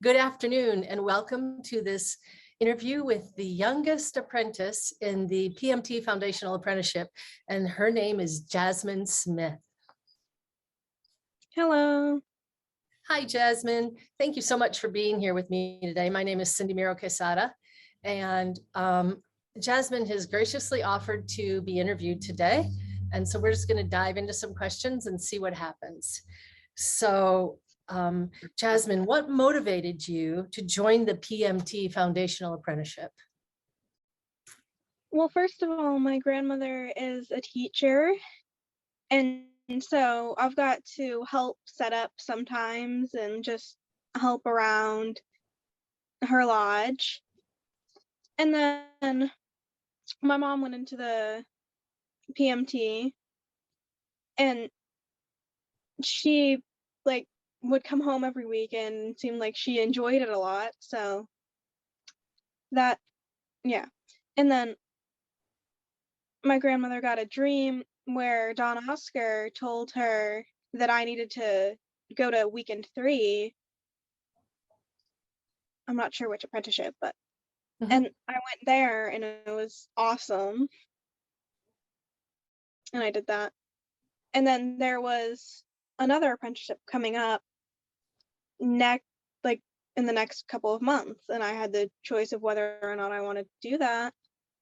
Good afternoon and welcome to this interview with the youngest apprentice in the PMT Foundational Apprenticeship, and her name is Jasmine Smith. Hello. Hi, Jasmine. Thank you so much for being here with me today. My name is Miro-Quesada, and Jasmine has graciously offered to be interviewed today. And so we're just going to dive into some questions and see what happens. So Jasmine, what motivated you to join the PMT Foundational Apprenticeship? Well, first of all, my grandmother is a teacher, and so I've got to help set up sometimes and just help around her lodge. And then my mom went into the PMT, and she would come home every week and seemed like she enjoyed it a lot. So that, yeah. And then my grandmother got a dream where Don Oscar told her that I needed to go to weekend 3. I'm not sure which apprenticeship, but and I went there and it was awesome. And I did that. And then there was another apprenticeship coming up in the next couple of months, and I had the choice of whether or not I wanted to do that.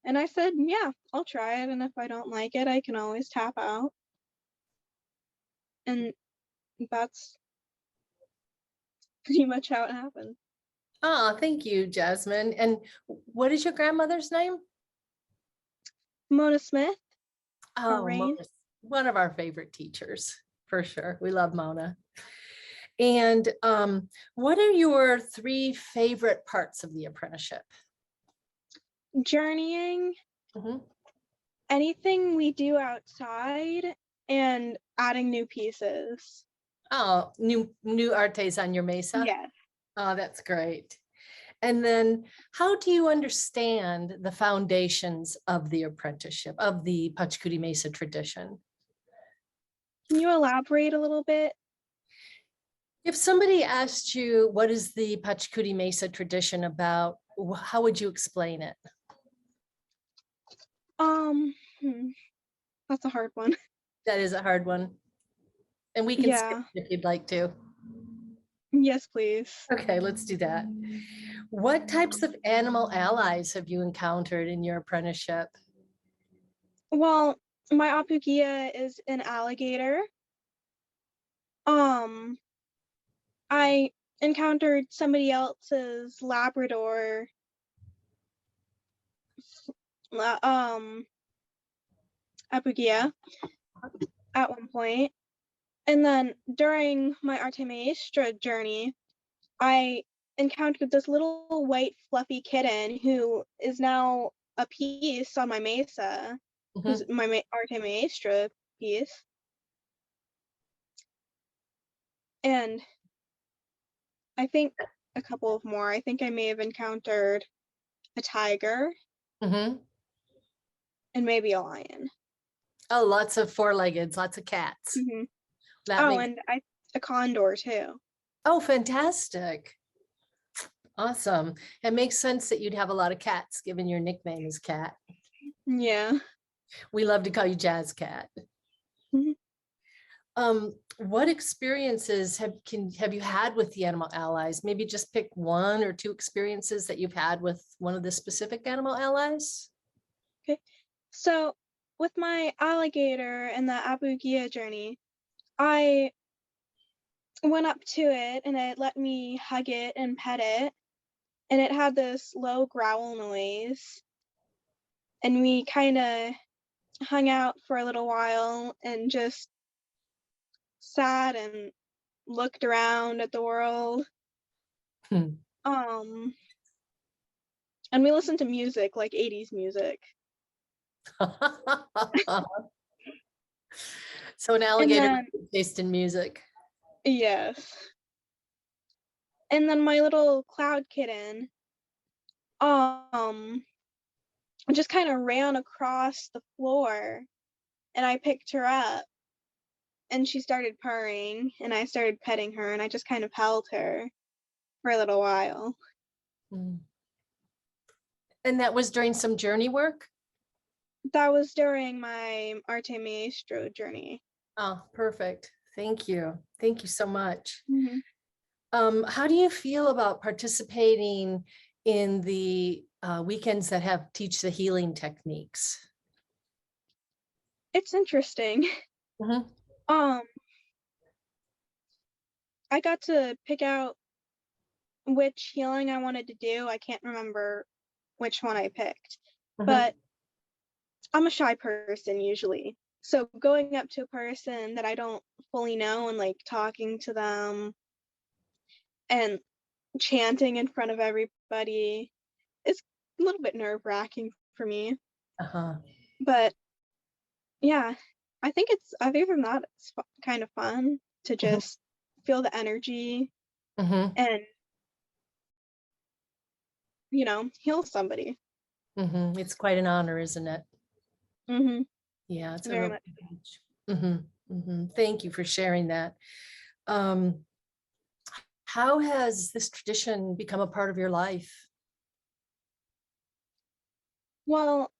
And I said, yeah, I'll try it, and if I don't like it, I can always tap out. And that's pretty much how it happened. Oh, thank you, Jasmine. And what is your grandmother's name? Mona Smith. Oh, Mona's one of our favorite teachers, for sure. We love Mona. And what are your 3 favorite parts of the apprenticeship? Journeying, anything we do outside, and adding new pieces. Oh, new artes on your Mesa? Yes. Oh, that's great. And then how do you understand the foundations of the apprenticeship, of the Pachakuti Mesa tradition? Can you elaborate a little bit? If somebody asked you, what is the Pachakuti Mesa tradition about, how would you explain it? That's a hard one. That is a hard one. And we can skip it if you'd like to. Yes, please. Okay, let's do that. What types of animal allies have you encountered in your apprenticeship? Well, my apugia is an alligator. I encountered somebody else's Labrador apugia at one point. And then during my Arte Maestra journey, I encountered this little white fluffy kitten who is now a piece on my Mesa, who's my Arte Maestra piece. And I think a couple of more. I think I may have encountered a tiger and maybe a lion. Oh, lots of 4-leggeds, lots of cats. And a condor too. Oh, fantastic. Awesome. It makes sense that you'd have a lot of cats given your nickname is Cat. Yeah. We love to call you Jazz Cat. What experiences have you had with the animal allies? Maybe just pick 1 or 2 experiences that you've had with one of the specific animal allies. Okay. So with my alligator and the apugia journey, I went up to it and it let me hug it and pet it, and it had this low growl noise, and we kind of hung out for a little while and just sat and looked around at the world. And we listened to music, like 80s music. So an alligator taste in music. Yes. And then my little cloud kitten just kind of ran across the floor, and I picked her up and she started purring and I started petting her and I just kind of held her. for a little while. Mm. And that was during some journey work? That was during my Arte Maestro journey. Oh, perfect. Thank you. Thank you so much. Mm-hmm. How do you feel about participating in the weekends that have teach the healing techniques? It's interesting. Mhm. I got to pick out which healing I wanted to do. I can't remember which one I picked, Mhm. but I'm a shy person usually. So going up to a person that I don't fully know and like talking to them and chanting in front of everybody is a little bit nerve-wracking for me. Uh-huh. But yeah, other than that, it's kind of fun to Mhm. just feel the energy Mhm. and, heal somebody. Mhm. It's quite an honor, isn't it? Mm-hmm. Yeah, it's a Very real much. privilege. Mhm. Mhm. Thank you for sharing that. Um, how has this tradition become a part of your life? Well,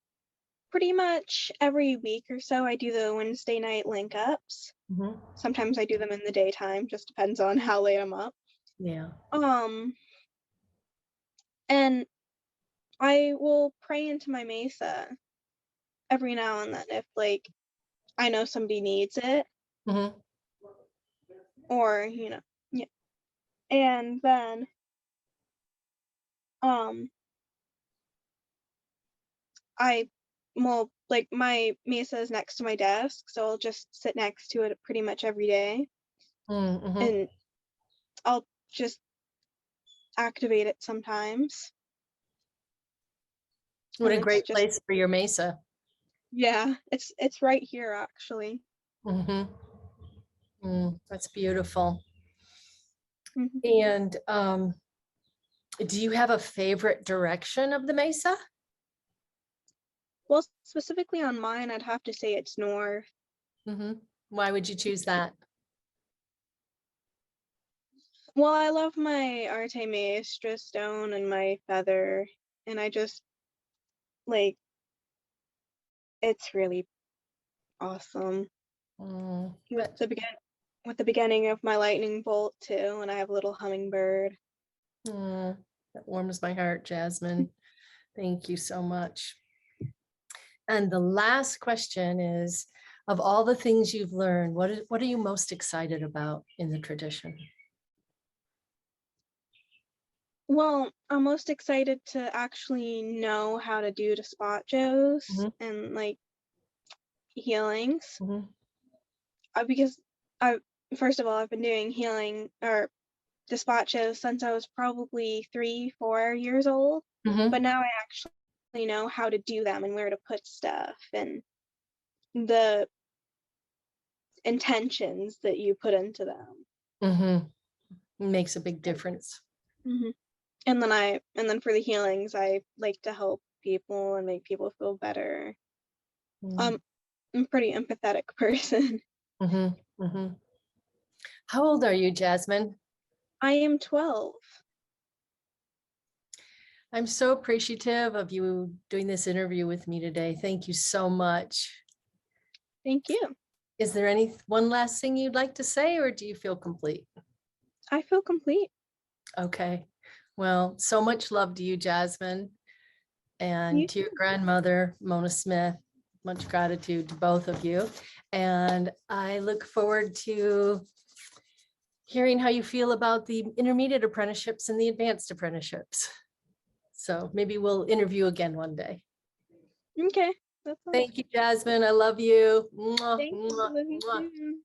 pretty much every week or so, I do the Wednesday night link ups. Mhm. Sometimes I do them in the daytime, just depends on how late I'm up. Yeah. Um, and I will pray into my Mesa every now and then if like I know somebody needs it Mhm. or, yeah. And then um I well like my Mesa is next to my desk, so I'll just sit next to it pretty much every day Mhm. and I'll just activate it sometimes. What And a it's great just place for your Mesa. yeah, it's right here actually. Mhm. That's beautiful. Mhm. And do you have a favorite direction of the Mesa? Well, specifically on mine, I'd have to say it's north. Mhm. Why would you choose that? Well, I love my Arte Maestra stone and my feather, and I just like it's really awesome. Mm, With but the beginning of my lightning bolt too, and I have a little hummingbird. that warms my heart, Jasmine. Thank you so much. And the last question is, of all the things you've learned, what are you most excited about in the tradition? Well, I'm most excited to actually know how to do the spot shows Mhm. and like healings. Mhm. Because I first of all, I've been doing healing or dispatches since I was probably 3, 4 years old. But Mhm. now I actually know how to do them and where to put stuff and the intentions that you put into them. Mhm. Makes a big difference. Hmm. And then for the healings, I like to help people and make people feel better. Mm. I'm a pretty empathetic person. Mhm. Mhm. How old are you, Jasmine? I am 12. I'm so appreciative of you doing this interview with me today. Thank you so much. Thank you. Is there any one last thing you'd like to say, or do you feel complete? I feel complete. Okay. Well, so much love to you, Jasmine, and You to your too. grandmother, Mona Smith. Much gratitude to both of you. And I look forward to hearing how you feel about the intermediate apprenticeships and the advanced apprenticeships. So maybe we'll interview again one day. Okay. That sounds Thank you, good. Jasmine. I love you. Mwah, Thank you. mwah, Love you mwah. too.